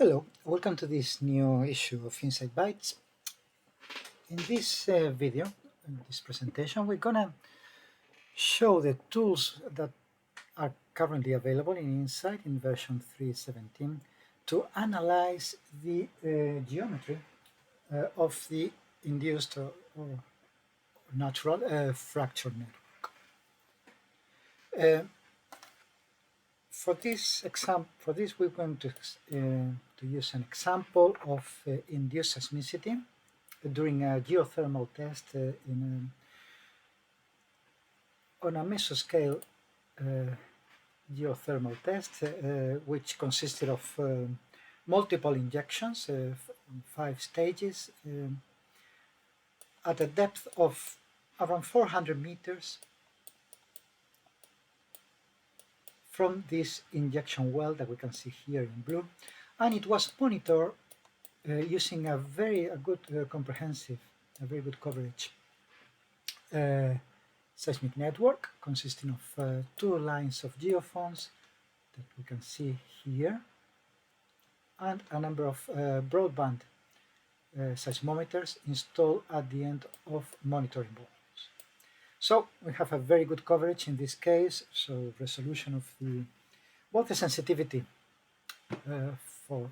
Hello, welcome to this new issue of InSite Bytes. In this video, in this presentation, we're gonna show the tools that are currently available in InSite in version 3.17 to analyze the geometry of the induced or natural fracture network. For this we're going to use an example of induced seismicity during a geothermal test on a mesoscale geothermal test, which consisted of multiple injections, 5 stages, at a depth of around 400 meters from this injection well that we can see here in blue, and it was monitored using a very good coverage seismic network consisting of 2 lines of geophones that we can see here, and a number of broadband seismometers installed at the end of monitoring balls. So we have a very good coverage in this case, so resolution of both the sensitivity for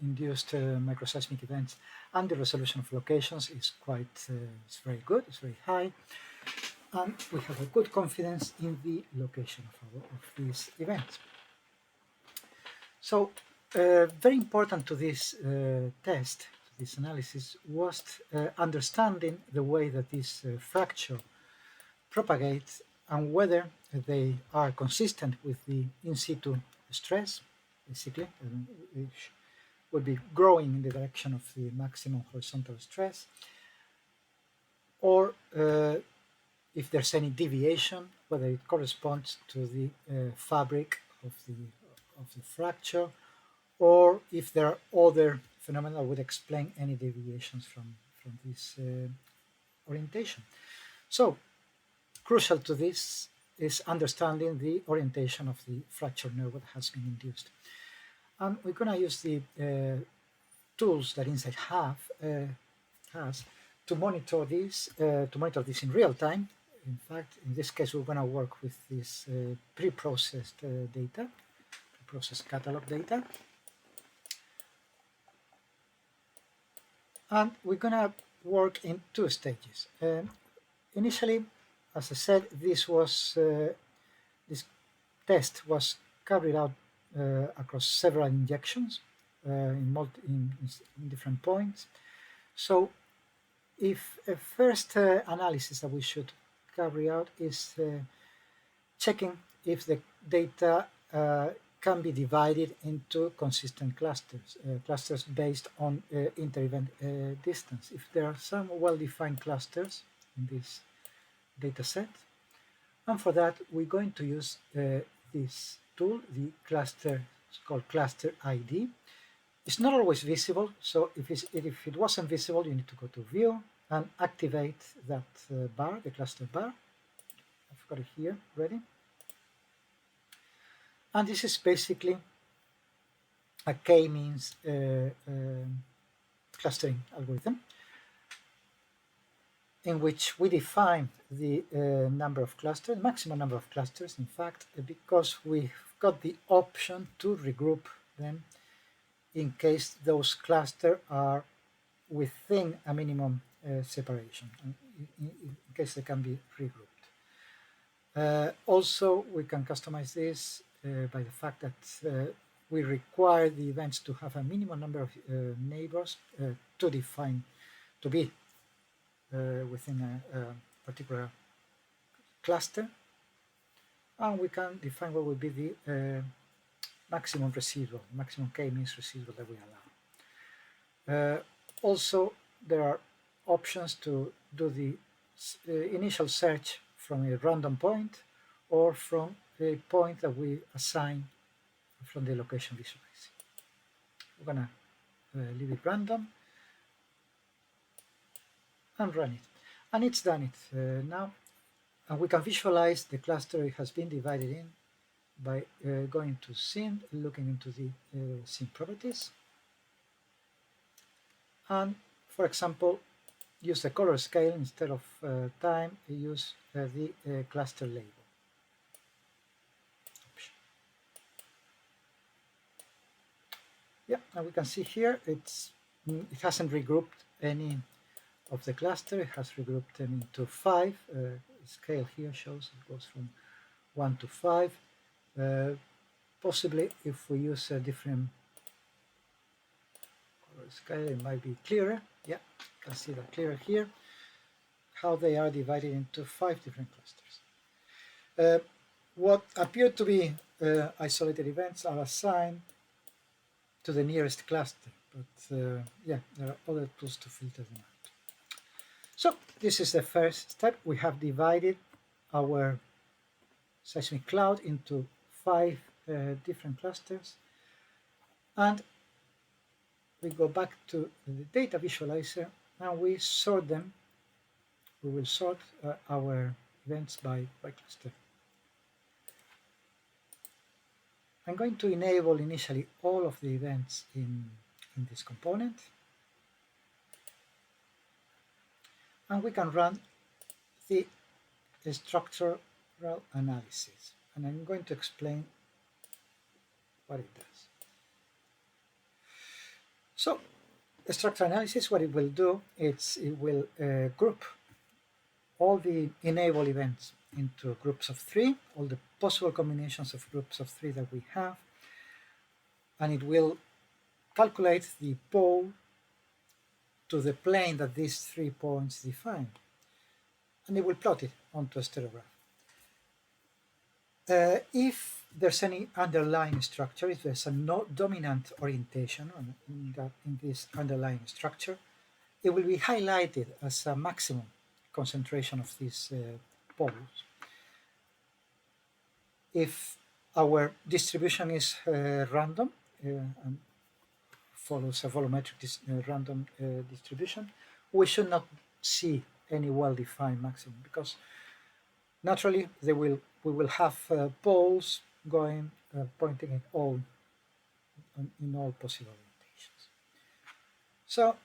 induced microseismic events and the resolution of locations is it's very good, it's very high, and we have a good confidence in the location of these events. So very important to this test, this analysis, was understanding the way that this fracture propagates and whether they are consistent with the in situ stress, basically. It would be growing in the direction of the maximum horizontal stress, or if there's any deviation, whether it corresponds to the fabric of the fracture, or if there are other phenomena that would explain any deviations from this orientation. So, crucial to this is understanding the orientation of the fracture network that has been induced. And we're going to use the tools that InSite has to monitor this in real time. In fact, in this case, we're going to work with this pre-processed data, pre-processed catalog data. And we're going to work in 2 stages. Initially, as I said, this test was carried out across several injections in different points. So, if a first analysis that we should carry out is checking if the data can be divided into consistent clusters based on inter-event distance. If there are some well-defined clusters in this data set, and for that we're going to use this tool, the cluster, it's called cluster ID. It's not always visible, so if it wasn't visible, you need to go to View and activate that bar, the cluster bar. I've got it here ready. And this is basically a k-means clustering algorithm in which we define the number of clusters, maximum number of clusters, in fact, because we've got the option to regroup them in case those clusters are within a minimum separation, in case they can be regrouped. Also, we can customize this by the fact that we require the events to have a minimum number of neighbors to be within a particular cluster, and we can define what would be the maximum k-means residual that we allow. Also, there are options to do the initial search from a random point or from a point that we assign from the location visualizing. We're going to leave it random and run it. And it's done it now. And we can visualize the cluster it has been divided in by going to scene, looking into the scene properties, and for example use the color scale instead of time, use the cluster label option. Yeah, and we can see here it hasn't regrouped any of the cluster, it has regrouped them into 5. Scale here shows it goes from 1 to 5. Possibly if we use a different color scale it might be clearer. Yeah, you can see that clearer here, how they are divided into 5 different clusters. What appear to be isolated events are assigned to the nearest cluster, but yeah, there are other tools to filter them out. So this is the first step. We have divided our seismic cloud into 5 different clusters, and we go back to the data visualizer and we sort them. We will sort our events by cluster. I'm going to enable initially all of the events in this component, and we can run the structural analysis, and I'm going to explain what it does. So structural analysis, what it will do is it will group all the enable events into groups of 3, all the possible combinations of groups of 3 that we have, and it will calculate the pole to the plane that these 3 points define, and it will plot it onto a sterograph. If there's any underlying structure, if there's a dominant orientation in this underlying structure, it will be highlighted as a maximum concentration of these poles. If our distribution is random and follows a volumetric random distribution, we should not see any well-defined maximum, because naturally we will have poles going pointing in all possible orientations. So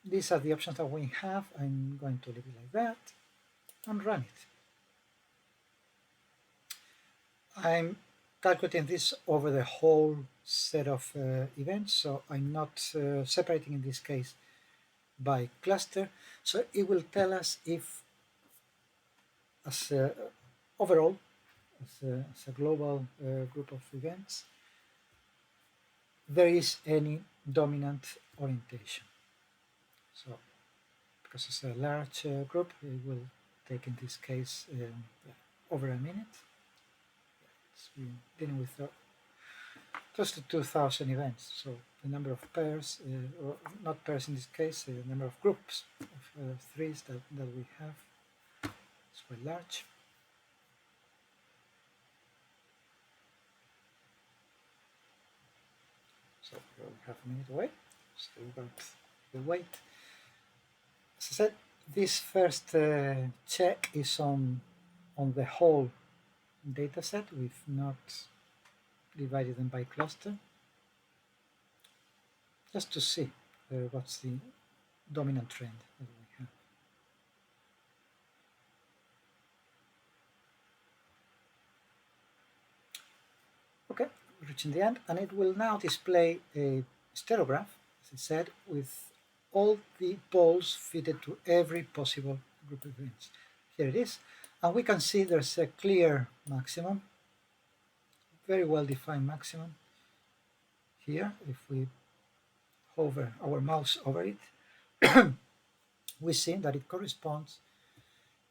these are the options that we have. I'm going to leave it like that and run it. I'm calculating this over the whole set of events, so I'm not separating in this case by cluster. So it will tell us if, as overall, as a global group of events, there is any dominant orientation. So because it's a large group, it will take in this case over a minute. We're dealing with close to 2,000 events, so the number of pairs, or not pairs in this case, the number of groups of 3s that we have is quite large. So we'll have a minute away, still got the wait. As I said, this first check is on the whole data set. We've not divided them by cluster, just to see what's the dominant trend that we have. Okay, reaching the end, and it will now display a sterograph, as I said, with all the poles fitted to every possible group of events. Here it is, and we can see there's a clear maximum, very well defined maximum here. If we hover our mouse over it, we see that it corresponds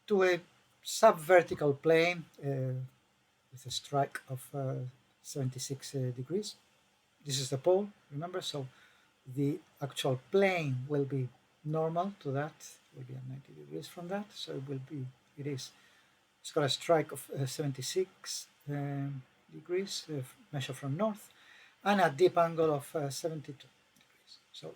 to a subvertical plane with a strike of 76 degrees. This is the pole, remember, so the actual plane will be normal to that, will be at 90 degrees from that, so it's got a strike of 76 degrees measured from north, and a deep angle of 72 degrees. So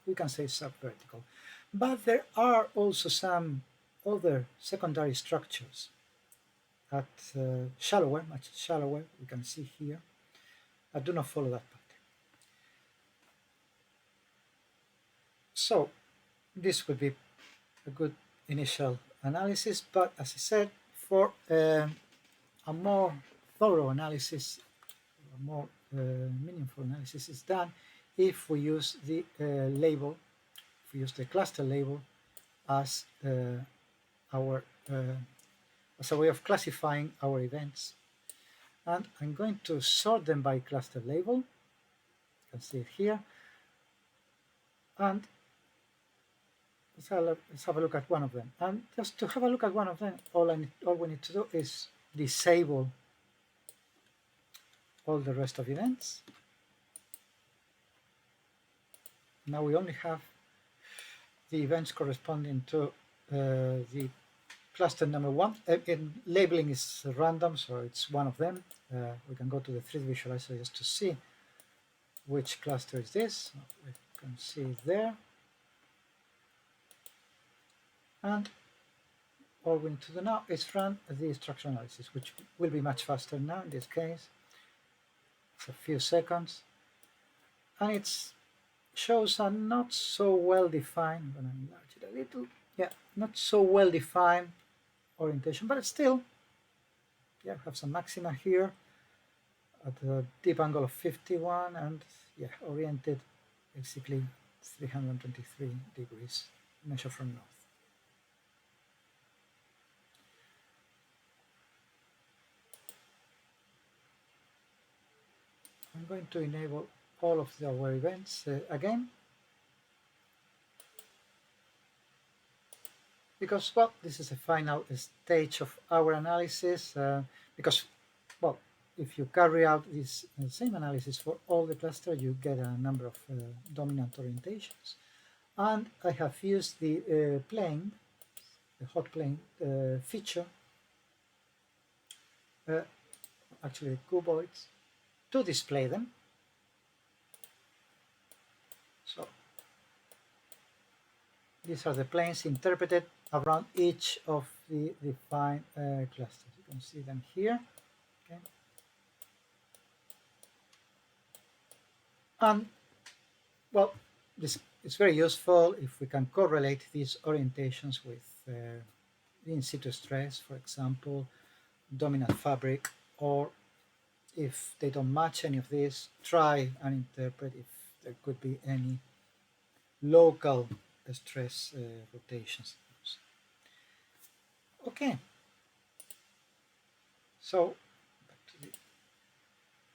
we can say subvertical. But there are also some other secondary structures at shallower, much shallower. You can see here. I do not follow that pattern. So this would be a good initial analysis, but as I said, for a more thorough analysis, a more meaningful analysis is done if we use the label, if we use the cluster label as our as a way of classifying our events. And I'm going to sort them by cluster label. You can see it here. And let's have a look at one of them. And just to have a look at one of them, all we need to do is disable all the rest of events. Now we only have the events corresponding to the cluster number 1. Labeling is random, so it's one of them. We can go to the 3D visualizer just to see which cluster is this. We can see it there. And all we need to do now is run the structural analysis, which will be much faster now in this case. It's a few seconds. And it shows a not so well defined, I'm going to enlarge it a little, yeah, not so well defined orientation, but it's still, yeah, have some maxima here at a deep angle of 51 and yeah, oriented basically 323 degrees, measure from north. I'm going to enable all of our events again, because, well, this is the final stage of our analysis, because, well, if you carry out this same analysis for all the cluster, you get a number of dominant orientations. And I have used the plane, the hot plane feature, actually cuboids, to display them. So these are the planes interpreted around each of the defined clusters. You can see them here. Okay. And well, this is very useful if we can correlate these orientations with in situ stress, for example, dominant fabric, or if they don't match any of these, try and interpret if there could be any local stress rotations. Okay, so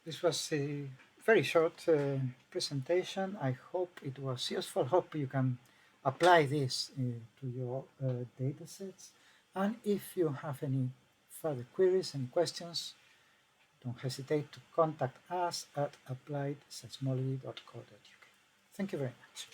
this was a very short presentation. I hope it was useful. Hope you can apply this to your data sets. And if you have any further queries, any questions, don't hesitate to contact us at appliedseismology.co.uk. Thank you very much.